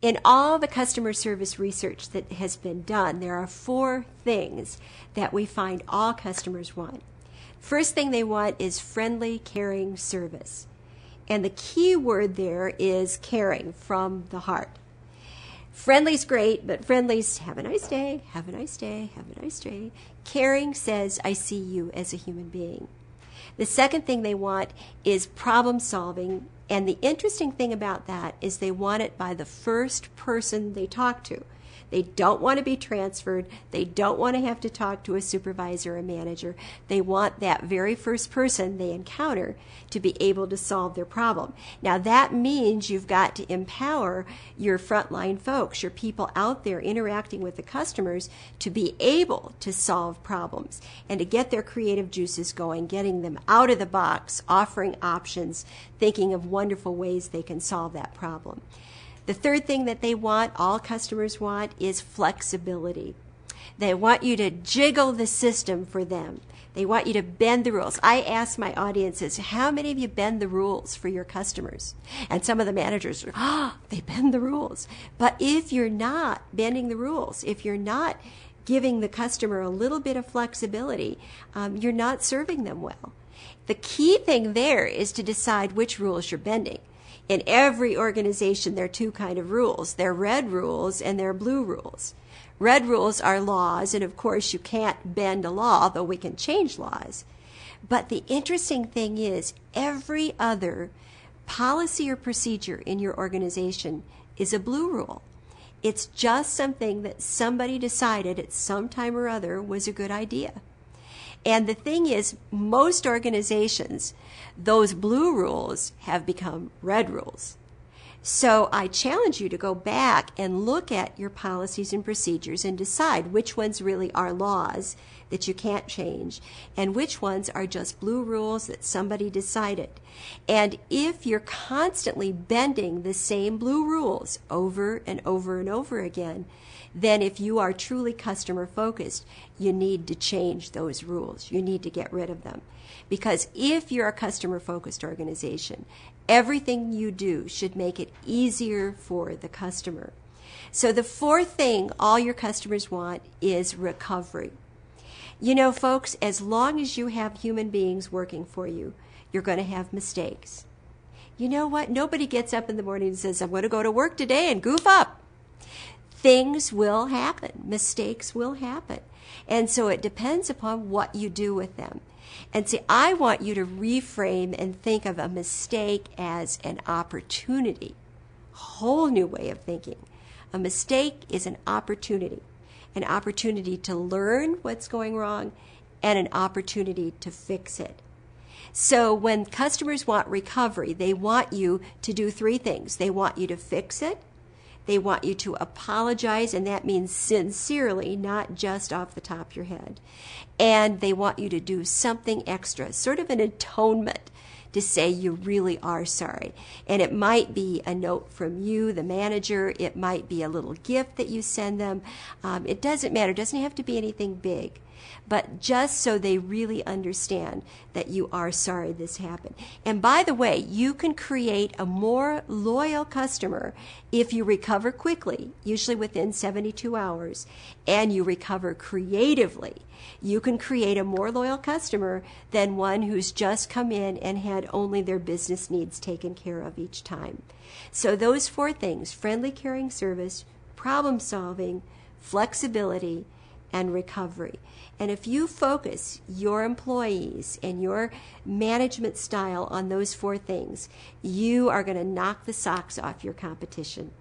In all the customer service research that has been done, there are 4 things that we find all customers want. First thing they want is friendly, caring service. And the key word there is caring, from the heart. Friendly's great, but friendly's have a nice day, have a nice day, have a nice day. Caring says, I see you as a human being. The second thing they want is problem solving. And the interesting thing about that is they want it by the first person they talk to. They don't want to be transferred. They don't want to have to talk to a supervisor or a manager. They want that very first person they encounter to be able to solve their problem. Now, that means you've got to empower your frontline folks, your people out there interacting with the customers, to be able to solve problems and to get their creative juices going, getting them out of the box, offering options, thinking of wonderful ways they can solve that problem. The third thing that they want, all customers want, is flexibility. They want you to jiggle the system for them. They want you to bend the rules. I ask my audiences, how many of you bend the rules for your customers? And some of the managers, they bend the rules. But if you're not bending the rules, if you're not giving the customer a little bit of flexibility, you're not serving them well. The key thing there is to decide which rules you're bending. In every organization, there are 2 kinds of rules. There are red rules and there are blue rules. Red rules are laws, and of course you can't bend a law, though we can change laws. But the interesting thing is every other policy or procedure in your organization is a blue rule. It's just something that somebody decided at some time or other was a good idea. And the thing is, most organizations, those blue rules have become red rules. So I challenge you to go back and look at your policies and procedures and decide which ones really are laws that you can't change and which ones are just blue rules that somebody decided. And if you're constantly bending the same blue rules over and over and over again, then if you are truly customer focused, you need to change those rules. You need to get rid of them. Because if you're a customer focused organization, everything you do should make it easier for the customer. So the 4th thing all your customers want is recovery. You know, folks, as long as you have human beings working for you, you're going to have mistakes. You know what? Nobody gets up in the morning and says, I'm going to go to work today and goof up. Things will happen. Mistakes will happen. And so it depends upon what you do with them. And see, I want you to reframe and think of a mistake as an opportunity. A whole new way of thinking. A mistake is an opportunity to learn what's going wrong and an opportunity to fix it. So when customers want recovery, they want you to do 3 things. They want you to fix it. They want you to apologize, and that means sincerely, not just off the top of your head. And they want you to do something extra, sort of an atonement, to say you really are sorry. And it might be a note from you, the manager. It might be a little gift that you send them. It doesn't matter. It doesn't have to be anything big. But just so they really understand that you are sorry this happened. And by the way, you can create a more loyal customer if you recover quickly, usually within 72 hours, and you recover creatively. You can create a more loyal customer than one who's just come in and had only their business needs taken care of each time. So those 4 things, friendly, caring service, problem solving, flexibility, and recovery. And if you focus your employees and your management style on those 4 things, you are going to knock the socks off your competition.